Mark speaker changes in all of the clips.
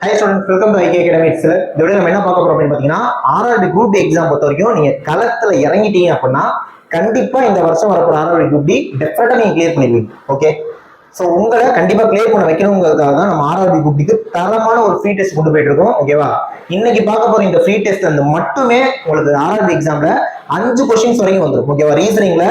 Speaker 1: High students, welcome to IK Academics. இந்த video நம்ம என்ன பார்க்க போறோம் அப்படின்னு பார்த்தீங்கன்னா, ஆர்ஆர்பி குரூப் டி எக்ஸாம் பொறுத்த வரைக்கும் நீங்க களத்துல இறங்கிட்டீங்க அப்படின்னா கண்டிப்பா இந்த வருஷம் வரப்போற ஆர்ஆர்பி குரூப் டி டெஃபினட்டா நீங்க கிளியர் பண்ணிடுவீங்க. ஓகே, ஸோ உங்களை கண்டிப்பா கிளியர் பண்ண வைக்கணுங்கிறதுக்காக தான் நம்ம ஆர்ஆர்பி குரூப் டிக்கு தரமான ஒரு ஃப்ரீ டெஸ்ட் கொண்டு போயிட்டு இருக்கோம். ஓகேவா, இன்னைக்கு பார்க்க போற இந்த ஃப்ரீ டெஸ்ட் அந்த மட்டுமே உங்களுக்கு ஆர்ஆர்பி எக்ஸாம்ல 5 கொஸ்டின்ஸ் வரைக்கும் வந்துடும். ஓகேவா, ரீசனிங்ல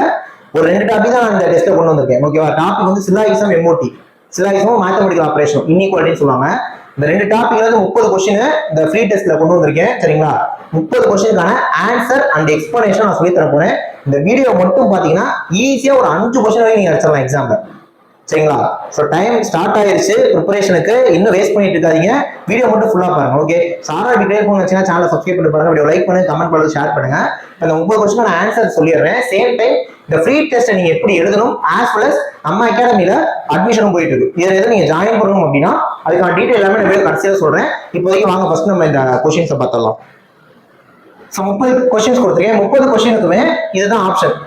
Speaker 1: ஒரு 2 டாபிக் தான் நான் இந்த டெஸ்ட்ல கொண்டு வந்திருக்கேன். ஓகேவா, டாபிக் வந்து syllogism, MOD, syllogism mathematical operation, இன்இக்வாலிட்டின்னு சொல்லுவாங்க. இந்த 2 டாபிக்ல இருந்து 30 கொஸ்டின் இந்த ஃப்ரீ டெஸ்ட்ல கொண்டு வந்திருக்கேன். சரிங்களா, 30 கொஸ்டினுக்கான ஆன்சர் அண்ட் எக்ஸ்பிளனேஷன் நான் சொல்லி தர போறேன். இந்த வீடியோ மட்டும் பாத்தீங்கன்னா ஈஸியா ஒரு 5 கொஸ்டின் வரைக்கும் நீங்க அடிச்சிடலாம் எக்ஸாம்ல. சரிங்களா, ஸோ டைம் ஸ்டார்ட் ஆயிருச்சு ப்ரிப்பரேஷனுக்கு, இன்னும் வேஸ்ட் பண்ணிட்டு இருக்காதீங்க. வீடியோ மட்டும் ஃபுல்லா பாருங்க. ஓகே, ஆர்ஆர்பி கிளியர் பண்ண வச்சுன்னா சேனலை சப்ஸ்கிரைப் பண்ணி பாருங்க, வீடியோ லைக் பண்ணுங்க, கமெண்ட் பண்ணுங்க, ஷேர் பண்ணுங்க. அந்த 30 கொஸ்டின் ஆன்சர் சொல்லிடுறேன். சேம் டைம் இந்த ஃப்ரீ டெஸ்ட்டை நீங்க எப்படி எழுதணும், ஆஸ் வெல் அஸ் நம்ம அகாடமியில அட்மிஷனும் போயிட்டு இருக்கு. இதுல எதுவும் நீங்க ஜாயின் பண்ணணும் அப்படின்னா அதுக்கான டீடைல் எல்லாமே நான் கடைசியாக சொல்றேன். இப்போதைக்கு வாங்க ஃபர்ஸ்ட் நம்ம இந்த கொஸ்டின்ஸை பார்த்தலாம். ஸோ 30 கொஸ்டின்ஸ் கொடுத்துருக்கேன். 30 கொஸ்டினுக்குமே இதுதான் option.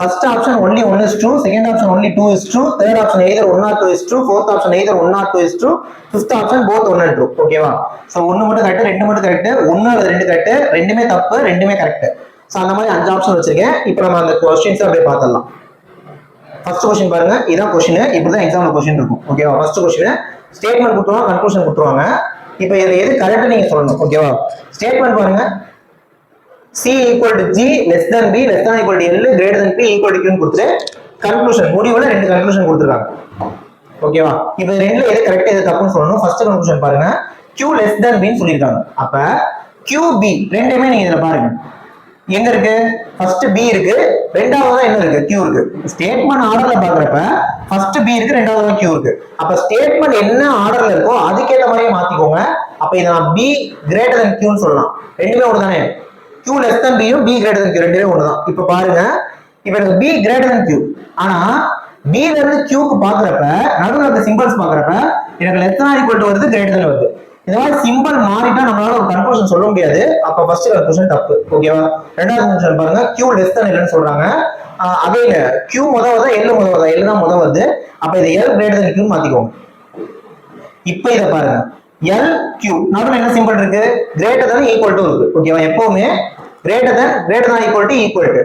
Speaker 1: First option only 1 is true, second option only 2 is true, third option either 1 or 2 is true, fourth option either 1 or 2 is true, fifth option both 1 and true. ஓகேவா, so 1 மட்டும் correct, 2 மட்டும் correct, 1 அல்லது 2 correct, ரெண்டுமே தப்பு, ரெண்டுமே correct. So அந்த மாதிரி 5 option வச்சிருக்கேன். இப்போ நம்ம அந்த क्वेश्चंस அப்படியே பார்த்தறலாம். ஃபர்ஸ்ட் क्वेश्चन பாருங்க, இதான் क्वेश्चन. இப்படி தான் எக்ஸாம்ல क्वेश्चन இருக்கும். ஓகேவா, ஃபர்ஸ்ட் क्वेश्चन ஸ்டேட்மென்ட் கொடுத்துருவாங்க, கன்க்ளூஷன் கொடுத்துருவாங்க. இப்போ இதுல எது கரெக்ட் நீங்க சொல்லணும். ஓகேவா, ஸ்டேட்மென்ட் பாருங்க, C equal to G less than B less than equal to L greater than P equal to Q ன்னு கொடுத்துட்டு கன்க்ளூஷன் முடிவுல 2 கன்க்ளூஷன் கொடுத்துருக்காங்க. ஓகேவா, இப்போ ரெண்டுல எது கரெக்ட் எது தப்புன்னு சொல்லணும். ஃபர்ஸ்ட் கன்க்ளூஷன் பாருங்க, Q less than B ன்னு சொல்லிருக்காங்க. அப்ப QB ரெண்டுமே நீங்க இதுல பாருங்க, எங்க இருக்கு? ஃபர்ஸ்ட் B இருக்கு, ரெண்டாவதா என்ன இருக்கு? Q இருக்கு. ஸ்டேட்மென்ட் ஆர்டர்ல பாக்குறப்ப ஃபர்ஸ்ட் B இருக்கு, ரெண்டாவதா Q இருக்கு. அப்ப ஸ்டேட்மென்ட் என்ன ஆர்டர்ல இருக்கோ அதுக்கேற்ற மாதிரியே மாத்திக்கோங்க. அப்ப இத நான் B greater than Q ன்னு சொல்லலாம். ரெண்டுமே ஒண்ணு தானே, Q less than B யும் B greater than Q ரெண்டுமே ஒண்ணுதான். இப்ப பாருங்க, இப்ப எனக்கு B greater than Q, ஆனா B ல இருந்து Q க்கு பாக்குறப்ப நடுவுல இருக்க சிம்பல்ஸ் பாக்குறப்ப எனக்கு less than equal to வருது, greater than வருது. இந்த மாதிரி சிம்பல் மாறிட்டா நம்மளால ஒரு கன்க்ளூஷன் சொல்ல முடியாது. அப்ப ஃபர்ஸ்ட் கன்க்ளூஷன் தப்பு. ஓகேவா, ரெண்டாவது கன்க்ளூஷன் பாருங்க, Q less than L ன்னு சொல்றாங்க. அதே இல்ல, Q முத வருதா L முத வருதா? L தான் முத வருது. அப்ப இதை L greater than Q ன்னு மாத்திக்கோங்க. இப்ப இத பாருங்க, L Q நடுவுல என்ன சிம்பல் இருக்கு? greater than equal to இருக்கு. ஓகேவா, எப்பவுமே greater than equal to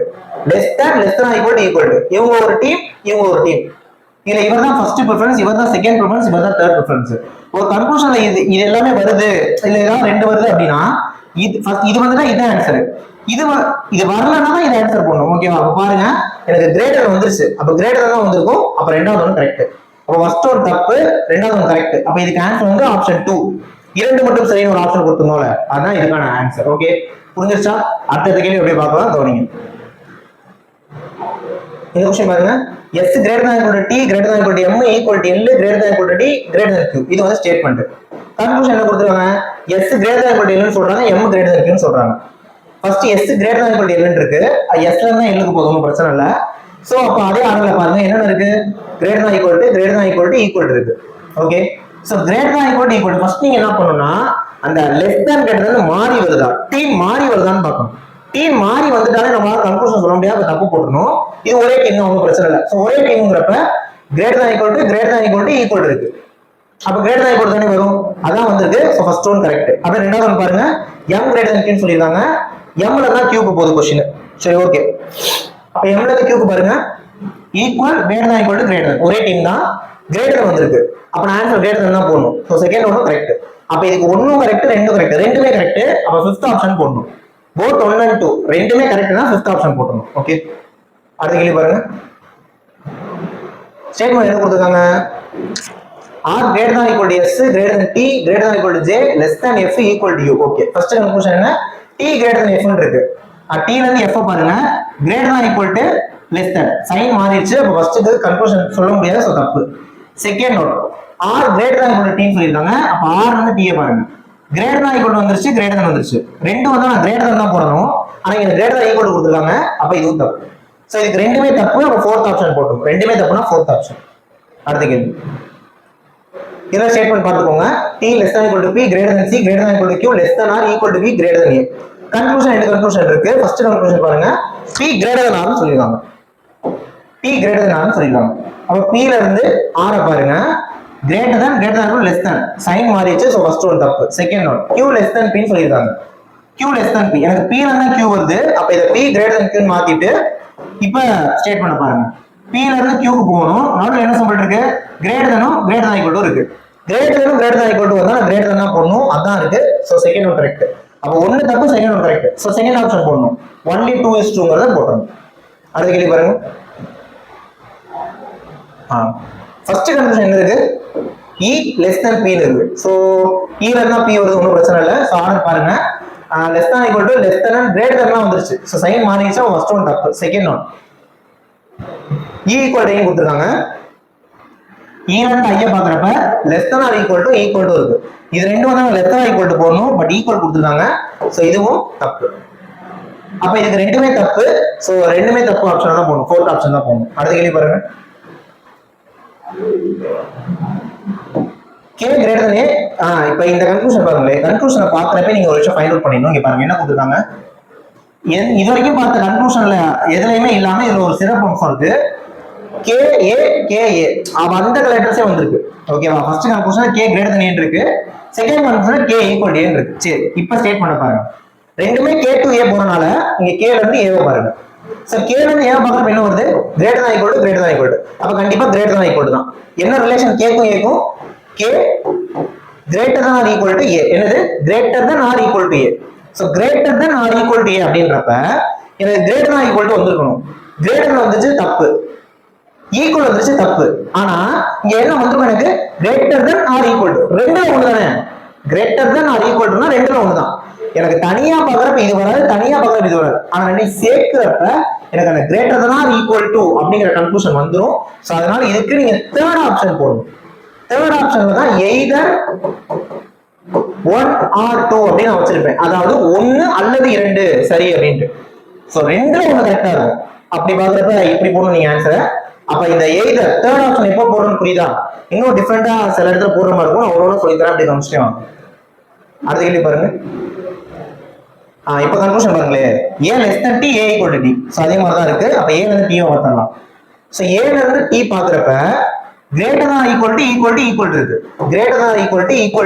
Speaker 1: less than equal to equal to. இவங்க ஒரு டீம், இவங்க ஒரு டீம். இதுல இவர் தான் ஃபர்ஸ்ட் ப்ரிஃபரன்ஸ், இவர் தான் செகண்ட் ப்ரிஃபரன்ஸ், இவர் தான் தேர்ட் ப்ரிஃபரன்ஸ். ஒரு கன்க்ளூஷன்ல இது எல்லாமே வருது, இல்ல ஏதாவது 2 வருது அப்படின்னா இது வந்துட்டா இதான் ஆன்சர். இது வரலன்னா தான் இது ஆன்சர் பண்ணணும். ஓகேவா, அப்ப பாருங்க, எனக்கு கிரேட்டர் வந்துருச்சு, அப்ப கிரேட்டர் தான் வந்திருக்கும். அப்ப ரெண்டாவது ஒன்று கரெக்ட். அப்ப ஃபர்ஸ்ட் ஒரு தப்பு, ரெண்டாவது ஒன்று கரெக்ட். அப்ப இதுக்கு ஆன்சர் வந்து ஆப்ஷன் 2. 2 மட்டும் சரியான ஒரு ஆப்ஷன் கொடுத்தோம்ல, அதான் இதுக்கான ஆன்சர். ஓகே, புரிஞ்சிருச்சா? அடுத்த கேள்வி அப்படியே பார்க்கலாம், கவனிங்க. இந்த क्वेश्चन பாருங்க, S greater than equal to T greater than equal to M equal to L greater than equal to D greater than Q. இது வந்து ஸ்டேட்மென்ட். கன்க்ளூஷன் என்ன கொடுத்திருக்காங்க? S greater than equal to L ன்னு சொல்றாங்க, M greater than Q ன்னு சொல்றாங்க. First S greater than equal to L ன்னு இருக்கு, S ல தான் L க்கு போகும், பிரச்சனை இல்ல. சோ அப்ப அதே ஆர்டர்ல பாருங்க, என்னென்ன இருக்கு? greater than equal to equal to இருக்கு. Okay, so greater than equal to equal to first நீங்க என்ன பண்ணனும்னா அந்த less than greater than மாறி வருதா, T மாறி வருதான்னு பார்க்கணும். T மாறி வந்துட்டாலே நம்மளால கன்க்ளூஷன் சொல்ல முடியாது, தப்பு போட்டுறணும். இது ஒரே டீம், ஒன்றும் பிரச்சனை இல்லை. ஸோ ஒரே டீம்ங்கிறப்ப greater than equal to equal இருக்கு. அப்ப greater than equal தானே வரும், அதான் வந்திருக்கு. So first one correct. அப்ப ரெண்டாவது ஒன் பாருங்க, M greater than Q ன்னு சொல்லியிருக்காங்க. M ல தான் Q க்கு போகுது கொஸ்டின். சரி, ஓகே. அப்ப M ல இருந்து Q க்கு பாருங்க, equal greater than equal to greater than, ஒரே டீம் தான், கிரேட்டர் வந்திருக்கு. அப்ப நான் ஆன்சர் greater than தான் போடணும். ஸோ செகண்ட் ஒன்னும் கரெக்ட். அப்ப இதுக்கு 1 கரெக்ட், 2 கரெக்ட், ரெண்டுமே கரெக்ட். அப்ப ஃபிஃப்த் ஆப்ஷன் போடணும். both 1 and 2 ரெண்டுமே கரெக்ட்னா ஃபிஃப்த் ஆப்ஷன் போடணும். ஓகே, அடுத்த கேள்வி பாருங்க. ஸ்டேட்மென்ட் என்ன கொடுத்திருக்காங்க? R greater than equal to S greater than T greater than equal to J less than F equal to U. Okay, first conclusion என்ன? T greater than F ன்னு இருக்கு. T ல இருந்து F பாருங்க, greater than equal to less than sign மாறிடுச்சு. அப்ப first conclusion சொல்ல முடியாது, சோ தப்பு. Second note, R greater than equal to T ன்னு சொல்லிருக்காங்க. அப்ப R வந்து T பாருங்க, greater than equal to வந்துருச்சு, greater than வந்துருச்சு. ரெண்டு வந்து நான் greater than தான் போடணும், ஆனா இங்க greater than equal to கொடுத்திருக்காங்க. அப்ப இதுவும் தப்பு. சோ இதுக்கு ரெண்டுமே தப்பு. அப்ப ஃபோர்த் ஆப்ஷன் போட்டுரும். ரெண்டுமே தப்புனா ஃபோர்த் ஆப்ஷன். அடுத்த கேள்வி, இந்த ஸ்டேட்மென்ட் பார்த்துக்கோங்க. T less than equal to P greater than C greater than equal to Q less than R equal to B greater than A. Conclusion என்ன கன்க்ளூஷன் இருக்கு? ஃபர்ஸ்ட் கன்க்ளூஷன் பாருங்க, P greater than R ன்னு சொல்லிருக்காங்க. P greater than R ன்னு சொல்லிருக்காங்க. அப்ப P ல இருந்து R பாருங்க, greater than less than sign மாறிடுச்சு. ஸோ ஃபர்ஸ்ட் ஒன் தப்பு. Second one q less than p சொல்லியிருக்காங்க. q less than p, எனக்கு p ல q வருது. அப்ப இதை p greater than q மாத்திட்டு இப்ப ஸ்டேட் பண்ண பாருங்க. p ல இருந்து q க்கு போகணும். நடுவுல என்ன சிம்பிள் இருக்கு? greater than equal to இருக்கு. greater than equal to வந்தா greater than போடணும். அதான் இருக்கு. So second one correct. அப்ப ஒன்னு தப்பு, second one correct. So second option போடணும். only 2:2 போடணும். அடுத்த கேள்வி பாருங்க. ஃபர்ஸ்ட் கண்டிஷன் என்ன இருக்கு? e less than p இருக்கு. சோ e ல இருந்தா p வருது, ஒன்றும் பிரச்சனை இல்லை. சோ ஆர்டர் பாருங்க. less than equal to less than and greater than வந்துருச்சு. சோ சைன் மாறிடுச்சா ஃபர்ஸ்ட் ஒன் தப்பு. Second one e equal to கொடுத்துருக்காங்க. e ல இருந்து ஐ பாக்குறப்ப less than or equal to இருக்கு. இது ரெண்டும் வந்து less than or equal to போடணும். பட் ஈக்குவல் கொடுத்துருக்காங்க. சோ இதுவும் தப்பு. அப்ப இதுக்கு ரெண்டுமே தப்பு. சோ ரெண்டுமே தப்பு ஆப்ஷன் தான் போடணும். ஃபோர்த் ஆப்ஷன் தான் போடணும். அடுத்த கேள்வி பாருங்க. k greater than a. இப்போ இந்த கன்க்ளூஷன் பாருங்களே. கன்க்ளூஷனை பார்க்கறப்ப நீங்க ஒரு விஷயம் ஃபைண்ட் அவுட் பண்ணிடணும். இங்க பாருங்க என்ன கொடுத்துருக்காங்க. இது வரைக்கும் பார்த்த கன்க்ளூஷன்ல எதுலையுமே இல்லாம இதுல ஒரு சிறப்பு அம்சம் இருக்கு. ka அந்த லெட்டர்ஸே வந்திருக்கு. ஓகேவா? First conclusion k greater than a இருக்கு. Second conclusion k equal to a இருக்கு. சரி, இப்போ ஸ்டேட் பண்ண பாருங்க. ரெண்டுமே k to a போறனால இங்க k ல இருந்து a பாருங்க. சோ k ல இருந்து a பார்க்கறப்ப என்ன வருது? greater than equal to. அப்ப கண்டிப்பா greater than equal to தான். என்ன ரிலேஷன் k க்கும் a க்கும்? k greater than or equal to a. என்னது? greater than or equal to a. So greater than or equal to a அப்படின்றப்ப எனக்கு greater than or equal to வந்திருக்கணும். greater than வந்துச்சு தப்பு. ஈக்குவல் வந்துச்சு தப்பு. ஆனா இங்க என்ன வந்திருக்கும்? எனக்கு greater than or equal to. ரெண்டுல ஒண்ணு தானே. greater than or equal to னா ரெண்டுல ஒண்ணு தான். எனக்கு தனியா பார்க்கறப்ப இது வராது, தனியா பார்க்கறப்ப இது வராது. ஆனா ரெண்டையும் சேர்க்கிறப்ப எனக்கு அந்த greater than or equal to அப்படிங்கிற கன்க்ளூஷன் வந்துரும். சோ அதனால இதுக்கு நீங்க தேர்ட் ஆப்ஷன் போடணும். தேர்ட் ஆப்ஷன்ல தான் either 1 or 2 அப்படின்னு நான் வச்சிருப்பேன். அதாவது 1 அல்லது 2 சரி அப்படின்ட்டு. சோ ரெண்டுல ஒண்ணு கரெக்டா இருக்கும். அப்படி பார்க்கறப்ப இப்படி போடணும் நீங்க ஆன்சரை. அப்ப இந்த either தேர்ட் ஆப்ஷன் எப்போ போடணும்னு புரியுதா? இன்னும் டிஃபரெண்டா சில இடத்துல போடுற மாதிரி இருக்கும். நான் ஒவ்வொரு சொல்லி தரேன், அப்படி கவனிச்சிட்டே வாங்க. அடுத்த கேள்வி பாருங்க. இப்போ கன்க்ளூஷன் பாருங்களே. a less than t, a equal to t. So அதே மாதிரி தான் இருக்கு. அப்ப a ல இருந்து t மாத்தலாம். சோ a ல இருந்து t பாக்குறப்ப greater than or equal to இருக்கு. greater than or equal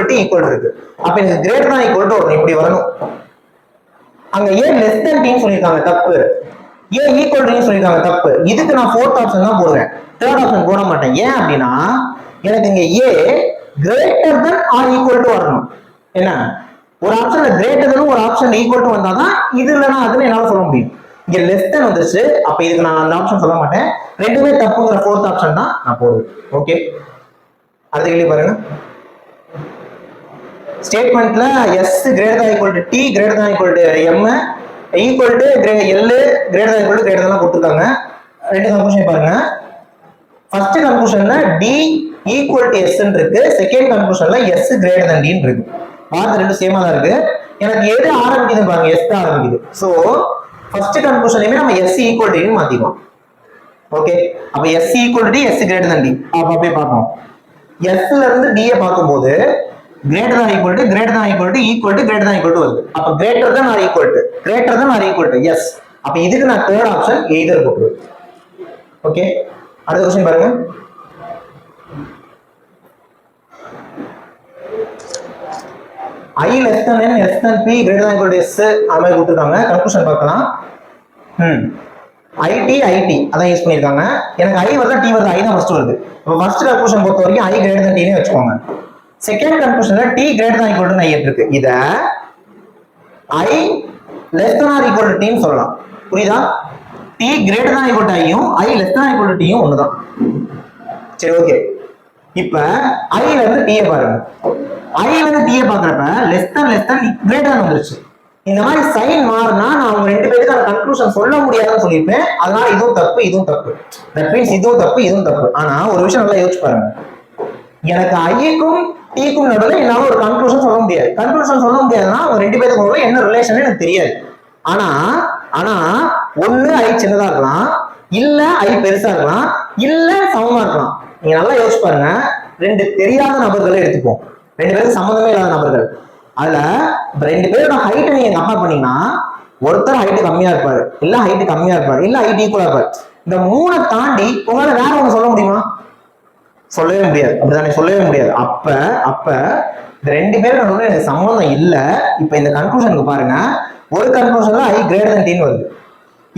Speaker 1: to இருக்கு. அப்ப எனக்கு greater than or equal to வரணும். இப்படி வரணும். அங்க a less than t சொல்லிருக்காங்க, தப்பு. a equal to சொல்லிருக்காங்க, தப்பு. இதுக்கு நான் ஃபோர்த் ஆப்ஷன் தான் போடுவேன். தேர்ட் ஆப்ஷன் போட மாட்டேன். ஏன் அப்படின்னா எனக்கு இங்க a greater than or equal to வரணும். என்ன? ஒரு ஆப்ஷன்ல கிரேட்டர் than ஒரு ஆப்ஷன் ஈக்குவல் டு வந்தாதான் இது இல்லைன்னா அதுன்னு என்னால சொல்ல முடியும். இங்க லெஸ் தென் வந்துச்சு. அப்ப இதுக்கு நான் அந்த ஆப்ஷன் சொல்ல மாட்டேன். ரெண்டுமே தப்புங்கிற ஃபோர்த் ஆப்ஷன் தான் நான் போடுவேன். ஓகே, அடுத்த கேள்வி பாருங்க. ஸ்டேட்மெண்ட்ல s greater than equal to t greater than equal to m equal to l greater than equal to greater than கொடுத்துருக்காங்க. ரெண்டு கன்க்ளூஷன் பாருங்க. ஃபர்ஸ்ட் கன்க்ளூஷன்ல d equal to s இருக்கு. செகண்ட் கன்க்ளூஷன்ல s greater than d இருக்கு. பார்த்து ரெண்டு சேமா தான் இருக்கு. எனக்கு எது ஆரம்பிக்குது பாருங்க, s தான் ஆரம்பிக்குது. சோ ஃபர்ஸ்ட் கன்க்ளூஷன்லயே நம்ம s equal to ன்னு மாத்திக்கலாம். ஓகே, அப்ப s equal to d, s greater than d. அப்ப அப்படியே பார்ப்போம். s ல இருந்து d ஐ பாக்கும்போது greater than equal to greater than equal to வருது. அப்ப greater than or equal to yes. அப்ப இதுக்கு நான் தேர்ட் ஆப்ஷன் either போட்டுருவேன். ஓகே, அடுத்த क्वेश्चन பாருங்க. I less than n less than p greater than equal to s அமை கொடுத்துருக்காங்க. கன்க்ளூஷன் பார்க்கலாம். IT அதான் யூஸ் பண்ணிருக்காங்க. எனக்கு I வருதா t வருதா? I தான் ஃபர்ஸ்ட் வருது. இப்போ ஃபர்ஸ்ட் கன்க்ளூஷன் பொறுத்த வரைக்கும் I greater than t னே வச்சுக்கோங்க. செகண்ட் கன்க்ளூஷன்ல t greater than equal to I இருக்கு. இத I less than or equal to t ன்னு சொல்லலாம். புரியுதா? t greater than equal to I யும் I less than or equal to t யும் ஒண்ணுதான். சரி, ஓகே. இப்ப I ல இருந்து t பாருங்க. I ல இருந்து t பாக்குறப்ப less than greater than வந்துருச்சு. இந்த மாதிரி சைன் மாறினா நான் அவங்க ரெண்டு பேருக்கான கன்க்ளூஷன் சொல்ல முடியாதுன்னு சொல்லியிருப்பேன். அதனால இதுவும் தப்பு, இதுவும் தப்பு. தட் மீன்ஸ் இதுவும் தப்பு, இதுவும் தப்பு. ஆனா ஒரு விஷயம் நல்லா யோசிச்சு பாருங்க. எனக்கு ஐக்கும் டீக்கும் நடுவில் என்னால ஒரு கன்க்ளூஷன் சொல்ல முடியாது. கன்க்ளூஷன் சொல்ல முடியாதுன்னா அவங்க ரெண்டு பேருக்கு என்ன ரிலேஷன் எனக்கு தெரியாது. ஆனா ஒண்ணு ஐ சின்னதா இருக்கலாம், இல்ல ஐ பெருசா இருக்கலாம், இல்ல சமமா இருக்கலாம். நீங்க நல்லா யோசிச்சு பாருங்க. ரெண்டு தெரியாத நபர்களை எடுத்துப்போம். ரெண்டு பேரும் சம்மந்தமே இல்லாத நபர்கள். அதுல ரெண்டு பேரோட ஹைட்டை நீங்க கம்பேர் பண்ணீங்கன்னா ஒருத்தர் ஹைட் கம்மியா இருப்பாரு, இல்ல ஹைட் கம்மியா இருப்பாரு, இல்ல ஹைட் ஈக்குவலா இருப்பாரு. இந்த மூணை தாண்டி உங்களால வேற ஒண்ணு சொல்ல முடியுமா? சொல்லவே முடியாது. அப்படிதானே? சொல்லவே முடியாது. அப்ப இந்த ரெண்டு பேரும் நடுவுல எனக்கு சம்மந்தம் இல்ல. இப்ப இந்த கன்க்ளூஷனுக்கு பாருங்க, ஒரு கன்க்ளூஷன்ல I greater than 10 வருது,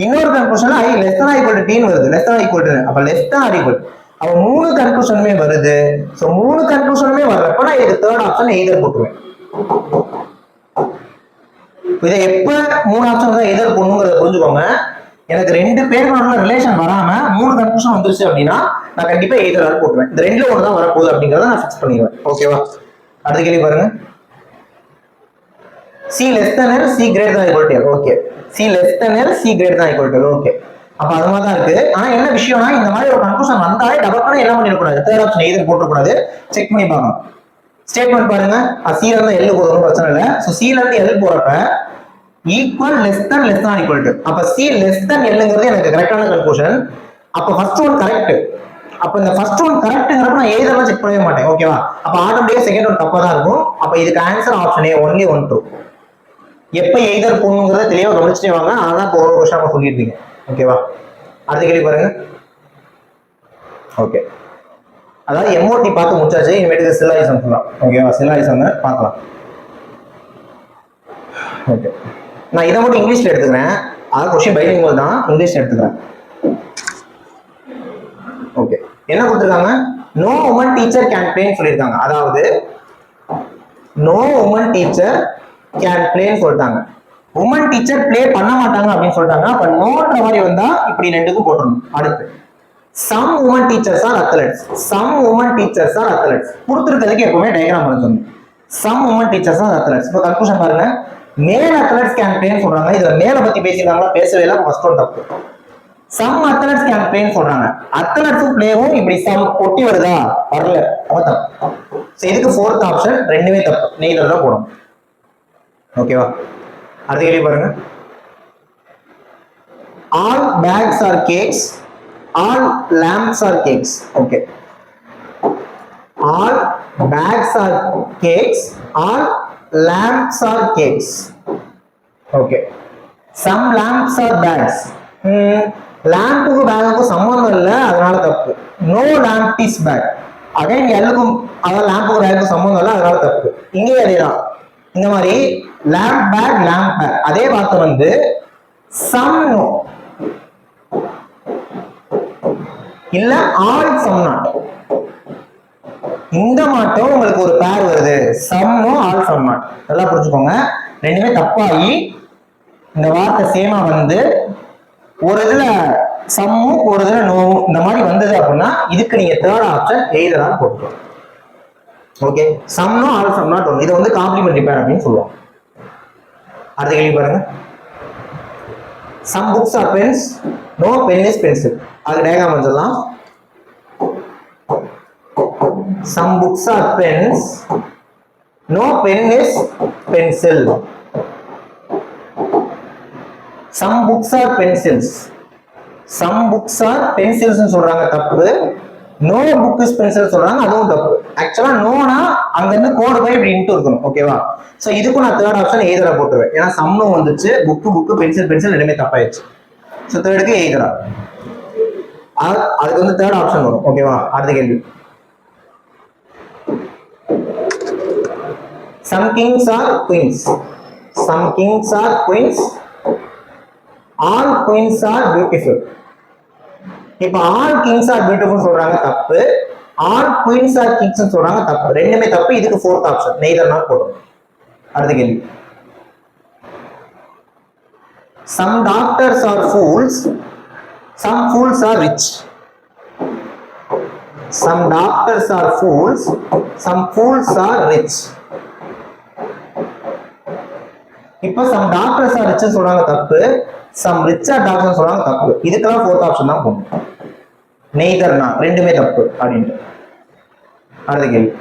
Speaker 1: இன்னொரு கன்க்ளூஷன்ல I less than or equal to 10 வருது. less than or equal to, அப்ப less than or equal, அப்ப மூணு கன்க்ளூஷனுமே வருது. சோ மூணு கன்க்ளூஷனுமே வர்றப்ப நான் இதுக்கு தேர்ட் ஆப்ஷன் எய்தர் போட்டுருவேன். இதை எப்ப மூணு ஆப்ஷன் தான் எய்தர் போடணுங்கிறத புரிஞ்சுக்கோங்க. எனக்கு ரெண்டு பேரோட ரிலேஷன் வராம மூணு கன்க்ளூஷன் வந்துருச்சு அப்படின்னா நான் கண்டிப்பா எய்தர் போட்டுருவேன். இந்த ரெண்டுல ஒன்று தான் வரப்போகுது அப்படிங்கறத நான் ஃபிக்ஸ் பண்ணிடுவேன். ஓகேவா? அடுத்த கேள்வி பாருங்க. C less than or C greater than equal to L. Okay, C less than or C greater than equal to L. Okay, அப்ப அது மாதிரி தான் இருக்கு. ஆனா என்ன விஷயம்னா, இந்த மாதிரி ஒரு கன்க்ளூஷன் வந்தாலே டபுள்னா என்ன பண்ணிடக்கூடாது, தேர்ட் ஆப்ஷன் எய்தர் போட்டுக்கூடாது, செக் பண்ணி பார்க்கணும். ஸ்டேட்மெண்ட் பாருங்க, C ல இருந்து L போறதும் பிரச்சனை இல்லை. ஸோ C ல இருந்து L போறப்ப equal less than less than equal to, அப்ப C less than Lங்கிறது எனக்கு கரெக்டான கன்க்ளூஷன். அப்ப ஃபர்ஸ்ட் ஒன் கரெக்ட். அப்ப இந்த ஃபர்ஸ்ட் ஒன் கரெக்ட்ங்கிறப்ப நான் எய்தர்லாம் செக் பண்ணவே மாட்டேன். ஓகேவா? அப்ப ஆட்டோமேட்டிக்கா செகண்ட் ஒன் தப்பா தான் இருக்கும். அப்ப இதுக்கு ஆன்சர் ஆப்ஷன் A, only 1 2. எப்ப எய்தர் போகணுங்கிறத தெளிவா கவனிச்சுட்டே வாங்க. அதான் இப்போ ஒரு கொஸ்டின் சொல்லியிருக்கீங்க. ஓகேவா? அடுத்த கேள்வி பாருங்க. ஓகே, அதாவது MOT பார்த்து முடிச்சாச்சு. இனிமேட்டு சில்லாயிசம் சொல்லலாம். ஓகேவா? சில்லாயிசம் பார்க்கலாம். ஓகே, நான் இதை மட்டும் இங்கிலீஷ்ல எடுத்துக்கிறேன். அதாவது கொஸ்டின் பைலிங்குவல் தான், இங்கிலீஷ்ல எடுத்துக்கிறேன். ஓகே, என்ன கொடுத்துருக்காங்க? நோ உமன் டீச்சர் கேன் பிளேன்னு சொல்லியிருக்காங்க. அதாவது நோ உமன் டீச்சர் கேன் பிளேன்னு சொல்லிட்டாங்க. உமன் டீச்சர் பிளே பண்ண மாட்டாங்க அப்படின்னு சொல்லிட்டாங்க. அப்ப நோன்ற மாதிரி வந்தா இப்படி ரெண்டுக்கும் போட்டுறணும். அடுத்து some women teachers are athletes. Some women teachers are athletes கொடுத்துருக்கிறதுக்கு எப்பவுமே டயக்ராம் பண்ணணும். Some women teachers are athletes. இப்போ கன்க்ளூஷன் பாருங்க, மேல் அத்லெட்ஸ் கேன் பிளேன்னு சொல்றாங்க. இதுல மேல பத்தி பேசியிருக்காங்களா? பேசவே இல்லை. ஃபர்ஸ்ட் ஒன் தப்பு. சம் அத்லெட்ஸ் கேன் பிளேன்னு சொல்றாங்க. அத்லெட்ஸும் பிளேவும் இப்படி சம் ஒட்டி வருதா? வரல, அப்ப தப்பு. இதுக்கு ஃபோர்த் ஆப்ஷன் ரெண்டுமே தப்பு, நெய்தர் தான் போடும். ஓகேவா? அடுத்த கேள்வி பாருங்க. ஆல் பேக்ஸ் ஆர் கேக்ஸ், ஆல் lamps are cakes. Okay, all bags are cakes, all lamps are cakes. Okay, some lamps are bags. lamp-க்கு பேக்குக்கு சம்பந்தம் இல்லை, அதனால தப்பு. no lamp is bag. Again எல்லுக்கும் அதாவது lamp-க்கு பேக்குக்கு சம்பந்தம் இல்லை, அதனால தப்பு. இங்கே அதேதான். இந்த மாதிரி lamp bag, lamp bag அதே வார்த்தை வந்து some no இல்ல all some not. இந்த மாட்டம் உங்களுக்கு ஒரு பேர் வருது, some no all some not. நல்லா புரிஞ்சுக்கோங்க. ரெண்டுமே தப்பாகி இந்த வார்த்தை சேமா வந்து ஒரு இதுல சம்மும் ஒரு இதுல நோவும் இந்த மாதிரி வந்தது அப்படின்னா இதுக்கு நீங்க தேர்ட் ஆப்ஷன் எய்தரா போட்டுக்கலாம். Okay, some no all some not one. இதை வந்து காம்ப்ளிமெண்டரி பேர் அப்படின்னு சொல்லுவோம். அடுத்த கேள்வி பாருங்க. Some books are pens, no pen is pencil. அது டயக்ராம் வச்சிடலாம். Some books are pens, no pen is pencil. Some books are pencils, some books are pencils சொல்றாங்க, தப்பு. நோ புக் இஸ் பென்சில் சொல்றாங்க, அதுவும் தப்பு. ஆக்சுவலா நோனா அங்க இருந்து கோடு போய் இப்படி இன்ட்டு இருக்கணும். ஓகேவா? சோ இதுக்கும் நான் தேர்ட் ஆப்ஷன் எய்தரா போட்டுருவேன். ஏன்னா சம்மும் வந்துச்சு, புக்கு பென்சில் ரெண்டுமே தப்பாயிடுச்சு. ஸோ தேர்டுக்கு எய்தரா, அதுக்கு வந்து தேர்ட் ஆப்ஷன் வரும். ஓகேவா? அடுத்த கேள்வி. Some kings are queens, some kings are queens, all queens are beautiful. இப்ப ஆல் கிங்ஸ் ஆர் பியூட்டிஃபுல் சொல்றாங்க, தப்பு. ஆல் குயின்ஸ் ஆர் கிங்ஸ் சொல்றாங்க, தப்பு. ரெண்டுமே தப்பு. இதுக்கு ஃபோர்த் ஆப்ஷன் நெய்தர் நாட் போடும். அடுத்த கேள்வி. some doctors are fools, some fools are rich. some doctors are fools, some fools are rich. இப்ப some doctors are rich சொல்றாங்க, தப்பு. some rich are doctors சொல்றாங்க, தப்பு. இதுக்கெல்லாம் ஃபோர்த் ஆப்ஷன் தான் போடும். நெய்தர் நாட், ரெண்டுமே தப்பு அப்படின்ட்டு. அடுத்த கேள்வி.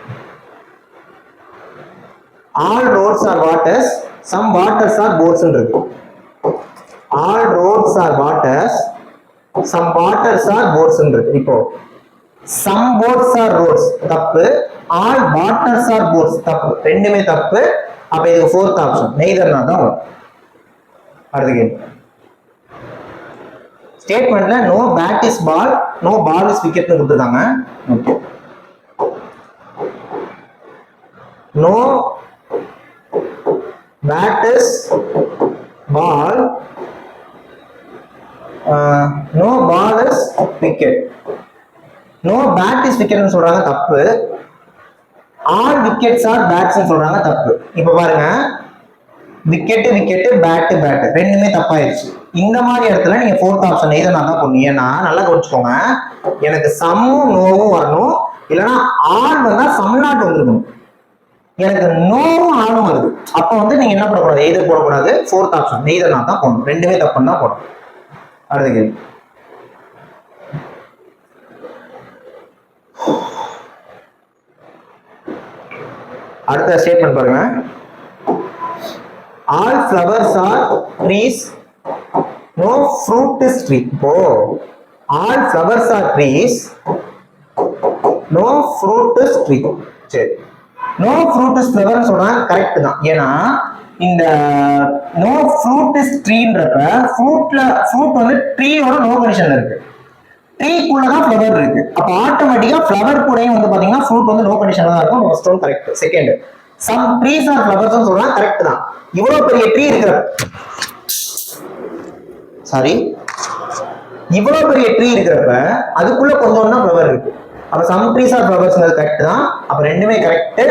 Speaker 1: all roads are waters, some waters are boats இருக்கு. all roads are waters, some waters are boats இருக்கு. இப்போ some boats are roads தப்பு, all waters are boats தப்பு. ரெண்டுமே தப்பு. அப்ப இதுக்கு ஃபோர்த் ஆப்ஷன் நெய்தர் நாட் தான் வரும். அடுத்த கேள்வி. ஸ்டேட்மெண்ட்ல no bat is ball, no ball is விக்கெட்னு கொடுத்துருக்காங்க. ஓகே, நோ bat is ball, no ball is wicket. No bat is wicket னு சொல்றாங்க தப்பு. all wickets are bats னு சொல்றாங்க தப்பு. இப்போ பாருங்க விக்கெட் பேட் ரெண்டுமே தப்பாயிருச்சு. இந்த மாதிரி இடத்துல நீங்க ஃபோர்த் ஆப்ஷன் எதை நான் தான் பண்ணுவீங்க. ஏன்னா நல்லா கவனிச்சுக்கோங்க, எனக்கு சம்மும் நோவும் வரணும், இல்லைன்னா ஆல் வந்தா சம் நாட் வந்துருக்கணும். எனக்கு நோவும் ஆளும் வருது. அப்ப வந்து நீங்க என்ன பண்ணக்கூடாது, எய்தர் போடக்கூடாது, ஃபோர்த் ஆப்ஷன் நெய்தர் நான் தான் போடணும். ரெண்டுமே தப்புன்னு தான் போடணும். அடுத்த கேள்வி. அடுத்த ஸ்டேட்மெண்ட் பாருங்க. all flowers are trees, no fruit is tree. இப்போ all flowers are trees, no fruit is tree. சரி, no fruit is flower சொன்னா கரெக்ட் தான். ஏன்னா இந்த no fruit is treeன்றப்ப ஃப்ரூட் வந்து ட்ரீயோட நோ கண்டிஷன்ல இருக்கு, ட்ரீக்குள்ள தான் ஃப்ளவர் இருக்கு. அப்ப ஆட்டோமேட்டிக்கா ஃப்ளவர் கூடயும் வந்து பாத்தீங்கன்னா ஃப்ரூட் வந்து நோ கண்டிஷன்ல தான் இருக்கும். First one correct. Second, some trees are flowers னு சொல்றா கரெக்ட் தான். இவ்வளவு பெரிய ட்ரீ இருக்கிற இவ்வளவு பெரிய ட்ரீ இருக்கிறப்ப அதுக்குள்ள கொஞ்சம் தான் ஃப்ளவர் இருக்கு. அப்ப some trees are flowers correct தான். அப்ப ரெண்டுமே கரெக்ட்.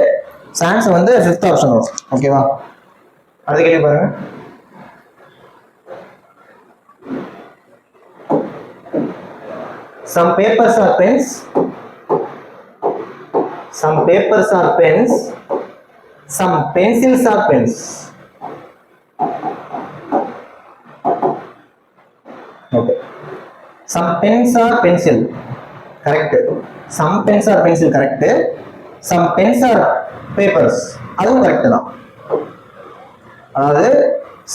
Speaker 1: சான்ஸ் வந்து ஃபிஃப்த் ஆப்ஷன் வரும். ஓகேவா? அடுத்த கேள்வி பாருங்க. some papers are pens, some papers are pens, some pencils are pens. Okay, some pens are pencil, correct. some pens are pencil, correct. some pens are papers, அதுவும் correct தான். அதாவது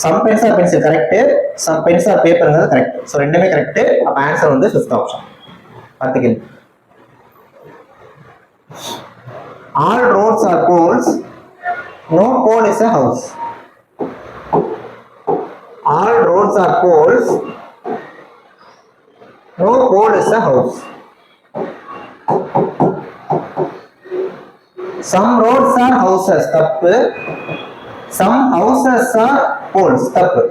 Speaker 1: some pens are pencil correct, some pens are paperங்கிறது correct. So ரெண்டுமே கரெக்ட். அப்ப answer வந்து fifth option. அடுத்த கேள்வி. all roads are poles, no pole is a house. all roads are poles, no pole is a house. some roads are houses, தப்பு. some houses are poles, தப்பு.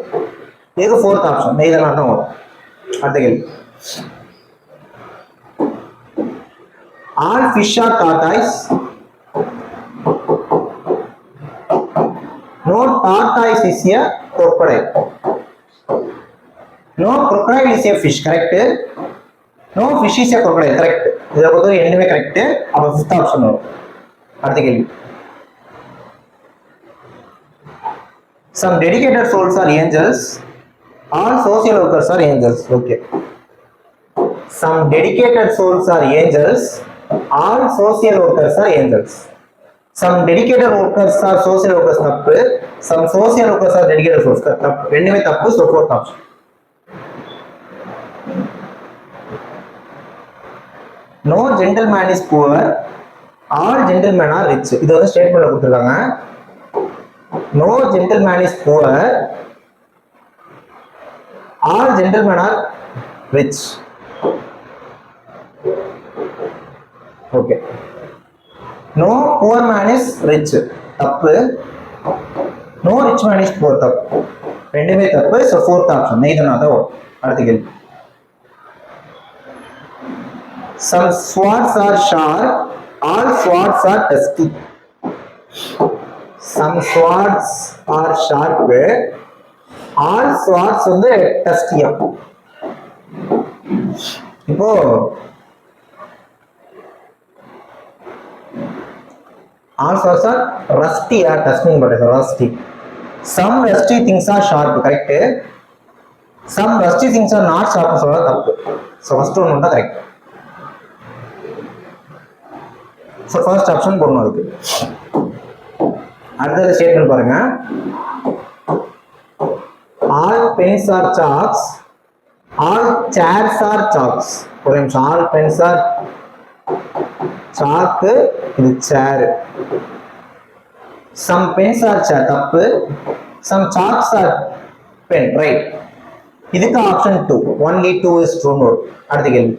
Speaker 1: இது fourth option neither not தான் வரும். அடுத்த கேள்வி. all fish are tortoise, no tortoise is a crocodile. no crocodile is a fish, correct. no fish is a crocodile, correct. இத பொறுத்தவரை ரெண்டுமே கரெக்ட். அப்ப ஃபிஃப்த் ஆப்ஷன் வரும். அடுத்த கேள்வி. some dedicated souls are angels, all social workers are angels. Okay, some dedicated souls are angels, all social workers are angels. some dedicated workers are social workers, தப்பு. some social workers are dedicated souls, தப்பு. ரெண்டுமே தப்பு. so fourth option. no gentleman is poor, all gentlemen are rich. இது வந்து ஸ்டேட்மென்ட்ல கொடுத்திருக்காங்க. no gentleman is poor, all gentlemen are rich. Okay, no poor man is rich, தப்பு. no rich man is poor, தப்பு. ரெண்டுமே தப்பு. so fourth option neither not the. அடுத்த கேள்வி. some swords are sharp, all swords are dusty. some swords are sharp, all swords வந்து dusty. இப்போ all swords are rusty or dusty, but rusty. some rusty things are sharp, correct. some rusty things are not sharp, சொல்ல தப்பு. so first one தான் correct. so first option போடணும் அதுக்கு. அடுத்த statement பாருங்க. all pens are chalks, all chairs are chalks. ஒரு நிமிஷம். all pens are chalk, இது chair. some pens are chair, தப்பு. some chalks are pen, right. இதுக்கு option 2 only 2 is true. note. அடுத்த கேள்வி.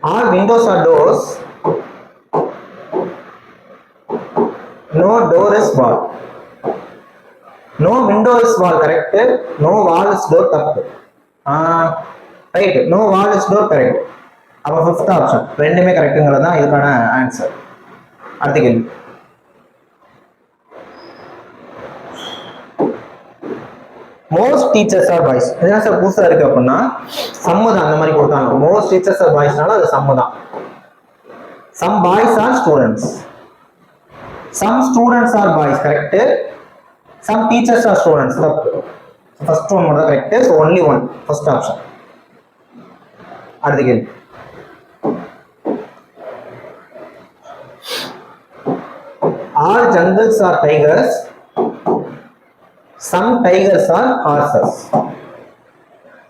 Speaker 1: All windows are doors. No door is wall. No window is wall, correct. No wall is door, தப்பு. Right, no wall is door, correct. அப்ப fifth option ரெண்டுமே கரெக்ட்ங்கிறது தான் இதுக்கான answer. அடுத்த கேள்வி. Most teachers are boys. என்ன சார் புதுசா இருக்கு அப்படின்னா சம்மு தான் அந்த மாதிரி கொடுத்தாங்க. மோஸ்ட் டீச்சர்ஸ் ஆர் பாய்ஸ்னால அது சம்மு தான். Some boys are students. Some students are boys, correct. Some teachers are students, தப்பு. ஃபர்ஸ்ட் ஒன் மட்டும் correct. So only one, first option. அடுத்த கேள்வி. All jungles are tigers. Some tigers are horses.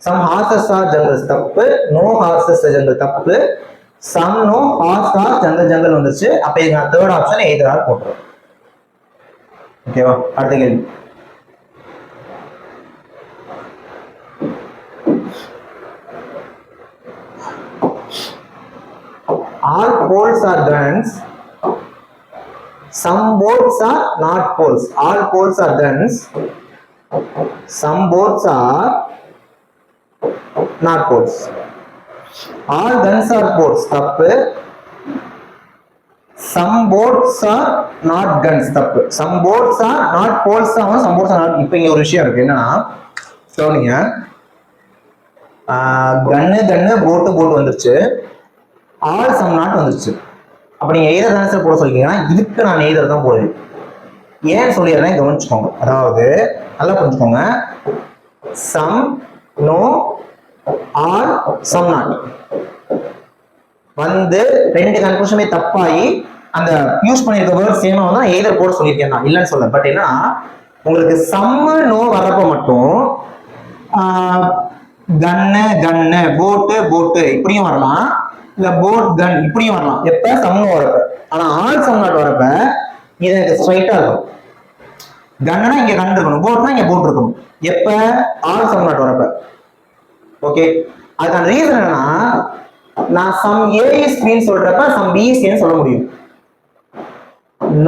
Speaker 1: Some horses are jungles, தப்பு. No horses are jungle, தப்பு. Some no horse are jungle வந்துருச்சு. அப்ப இதுக்கு third option either or போட்டுரும். ஓகேவா? அடுத்த கேள்வி. All poles are guns. Some boats are not poles. All poles are guns. Some boats are not poles. All guns are poles, தப்பு. Some boats are not guns, தப்பு. Some boats are not poles, some boats are not. இப்போ இங்க ஒரு விஷயம் இருக்கு, என்னன்னா சொல்லுங்க, கன்னு போட்டு வந்துருச்சு. ஆல் சம் நாட் வந்துருச்சு. அப்ப நீங்க எய்தர் ஆன்சர் போட சொல்லிட்டீங்கன்னா இதுக்கு நான் எய்தர் தான் போடுவேன். ஏன்னு சொல்லிடுறேன், கவனிச்சுக்கோங்க. அதாவது நல்லா புரிஞ்சுக்கோங்க. Some no all some not வந்து ரெண்டு கன்க்ளூஷனுமே தப்பாகி அந்த யூஸ் பண்ணிருக்க வேர்ட் சேமா வந்து நான் எய்தர் போட சொல்லியிருக்கேன் தான், இல்லைன்னு சொல்ல. பட் என்னன்னா உங்களுக்கு சம்மு நோ வர்றப்ப மட்டும் கன்னு போட்டு இப்படியும் வரலாம், இல்ல போட் கன் இப்படியும் வரலாம். எப்ப சம்மு வரப்ப. ஆனா ஆல் சம் நாட் வரப்ப இது எனக்கு ஸ்ட்ரைட்டா இருக்கும். கன்னா இங்க கன் இருக்கணும், போட்னா இங்க போட் இருக்கணும். எப்ப ஆல் சம் நாட் வரப்ப. ஓகே, அதுக்கான ரீசன் என்னன்னா நான் சம் ஏ இஸ் பீன்னு சொல்றப்ப சம் பி இஸ் ஏன்னு சொல்ல முடியும்.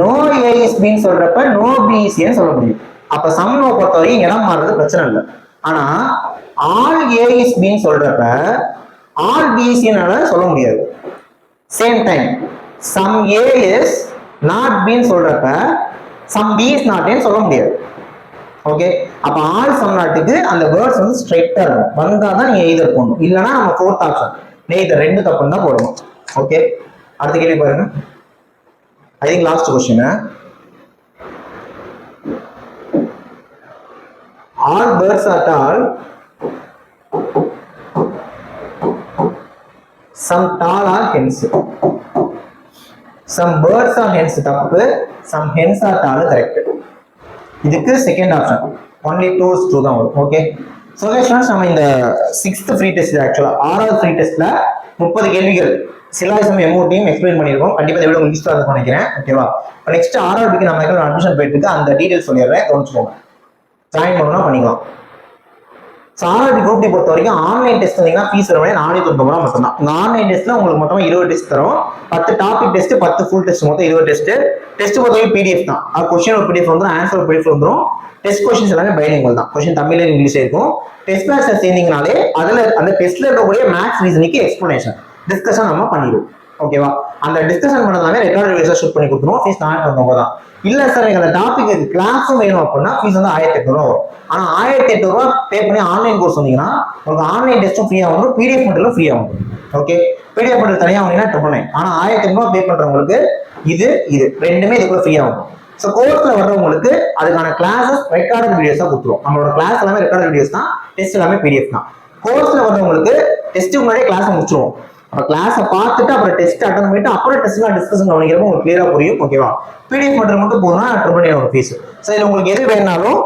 Speaker 1: நோ ஏ இஸ் பீன்னு சொல்றப்ப நோ பி இஸ் ஏன்னு சொல்ல முடியும். அப்ப சம் நோ பொறுத்தவரைக்கும் இடம் மாறுறது பிரச்சனை இல்லை. ஆனா ஆல் ஏ இஸ் பீன்னு சொல்றப்ப ஆல் பி இஸ் ஏனால சொல்ல முடியாது. Same time some A is not பீன்னு சொல்றப்ப சம் பி இஸ் நாட் ஏன்னு சொல்ல முடியாது. ஓகே, அப்ப ஆல் சம் நாட்டுக்கு அந்த வேர்ட்ஸ் வந்து ஸ்ட்ரைட்டா இருக்கும். வந்தாதான் நீங்க எய்தர் போடணும், இல்லைன்னா நம்ம ஃபோர்த் ஆப்ஷன் எய்தர் ரெண்டு தப்புன்னு தான் போடணும். ஓகே, அடுத்த கேள்வி பாருங்க. I think last question. All birds are tall. Some tall are hens. Some birds are hens, தப்பு. Some hens are tall, correct. இதுக்கு second option only 2 is true தான் வரும். ஓகே, ஸோ நம்ம இந்த 6th ஃப்ரீ டெஸ்ட், ஆக்சுவலா 6வது free டெஸ்ட்ல 30 கேள்விகள் சிலாசம் எமோட்டையும் எக்ஸ்பிளைன் பண்ணியிருக்கோம். கண்டிப்பா இந்த வீடியோ யூஸ்ஃபுல்லாக இருக்கும் நினைக்கிறேன். ஓகேவா? இப்போ நெக்ஸ்ட் 6வது நம்ம அட்மிஷன் போயிட்டு இருக்கு, அந்த டீடைல்ஸ் சொல்லிடுறேன், கவனிச்சுக்கோங்க. ஜாயின் பண்ணணும்னா பண்ணிக்கலாம். சாரதி குரூப் டி பொறுத்த வரைக்கும் ஆன்லைன் டெஸ்ட் வந்தீங்கன்னா ஃபீஸ் வர 490 ரூபா மட்டும்தான். இந்த ஆன்லைன் டெஸ்ட்ல உங்களுக்கு மொத்தமா 20 டெஸ்ட் தரும். 10 டாபிக் டெஸ்ட், 10 ஃபுல் டெஸ்ட், மொத்தம் 20 டெஸ்ட். டெஸ்ட் பொறுத்தவரைக்கும் பிடிஎஃப் தான். அது கொஸ்டின் ஒரு பிடிஎஃப் வந்துடும், ஆன்சர் ஒரு பிடிஎஃப் வந்துடும். டெஸ்ட் கொஸ்டின்ஸ் எல்லாமே பைலிங்குவல் தான். கொஸ்டின் தமிழ்ல இங்கிலீஷ் இருக்கும். டெஸ்ட் மேட்ச்ல சேர்ந்தீங்கனாலே அதுல அந்த டெஸ்ட்ல இருக்கக்கூடிய மேத்ஸ் ரீசனிங்க்கு எக்ஸ்பிளனேஷன் டிஸ்கஷன் நம்ம பண்ணிடுவோம். ஓகேவா? அந்த டிஸ்கஷன் பண்ணதாவே ரெக்கார்ட் வீடியோஸா ஷூட் பண்ணி கொடுத்துருவோம். ஃபீஸ் 490 தான். இல்ல சார் எனக்கு அந்த டாபிக் கிளாஸும் வேணும் அப்படின்னா ஃபீஸ் வந்து 1800 ரூபா வரும். ஆனா 1800 ரூபா பே பண்ணி ஆன்லைன் கோர்ஸ் வந்தீங்கன்னா உங்களுக்கு ஆன்லைன் டெஸ்ட்டும் ஃப்ரீயா வந்துடும், பிடிஎஃப் மட்டும் ஃப்ரீயா வந்துடும். ஓகே, பிடிஎஃப் மட்டும் தனியாக வந்தீங்கன்னா 999. ஆனா 1800 ரூபா பே பண்றவங்களுக்கு இது ரெண்டுமே இதுக்குள்ள ஃப்ரீயா வந்துடும். ஸோ கோர்ஸ்ல வர்றவங்களுக்கு அதுக்கான கிளாஸஸ் ரெக்கார்டட் வீடியோஸா கொடுத்துருவோம். நம்மளோட கிளாஸ் எல்லாமே ரெக்கார்டட் வீடியோஸ் தான், டெஸ்ட் எல்லாமே பிடிஎஃப் தான். கோர்ஸ்ல வர்றவங்களுக்கு டெஸ்ட்டுக்கு முன்னாடியே கிளாஸ் முடிச்சிருவோம். அப்ப கிளாஸை பார்த்துட்டு அப்புறம் டெஸ்ட் அட்டன் பண்ணிட்டு அப்புறம் டெஸ்ட்லாம் டிஸ்கஷன் கவனிக்கிறப்ப உங்களுக்கு கிளியரா புரியும். ஓகேவா? பிடிஎஃப் மட்டும் போதும்னா 999 ஃபீஸ். ஸோ இதில் உங்களுக்கு எது வேணாலும்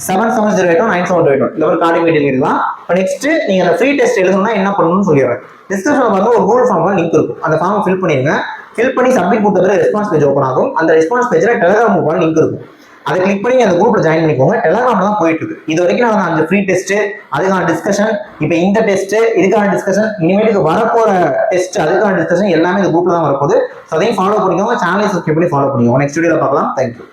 Speaker 1: 7708 9728 இந்த ஒரு கார்டு மீட்டிங் இருக்கலாம். இப்போ நெக்ஸ்ட் நீங்க அந்த ஃப்ரீ டெஸ்ட் எழுதணும்னா என்ன பண்ணணும்னு சொல்லிடுறேன். டிஸ்கிரிப்ஷன்ல வந்து ஒரு கூகுள் ஃபார்ம் லிங்க் இருக்கும். அந்த ஃபார்ம் ஃபில் பண்ணிருங்க. ஃபில் பண்ணி சப்மிட் கொடுத்தது ரெஸ்பான்ஸ் பேஜ் ஓப்பன் ஆகும். அந்த ரெஸ்பான்ஸ் பேஜ்ல டெலிகிராம் குரூப் லிங்க் இருக்கும். அதை கிளிக் பண்ணி அந்த குரூப்ல ஜாயின் பண்ணிக்கோங்க. டெலகிராம்ல தான் போயிட்டு இருக்கு. இது வரைக்கும் நான் 5 ஃப்ரீ டெஸ்ட், அதுக்கான டிஸ்கஷன், இப்போ இந்த டெஸ்ட், இதுக்கான டிஸ்கஷன், இனிமேலுக்கு வரப்போற டெஸ்ட், அதுக்கான டிஸ்கஷன் எல்லாமே இந்த குரூப்ல தான் வரப்போகுது. ஸோ அதையும் ஃபாலோ பண்ணிக்கோங்க. சேனலை சப்ஸ்கிரைப் பண்ணி ஃபாலோ பண்ணிக்கோங்க. நெக்ஸ்ட் வீடியோல பார்க்கலாம். தேங்க்யூ.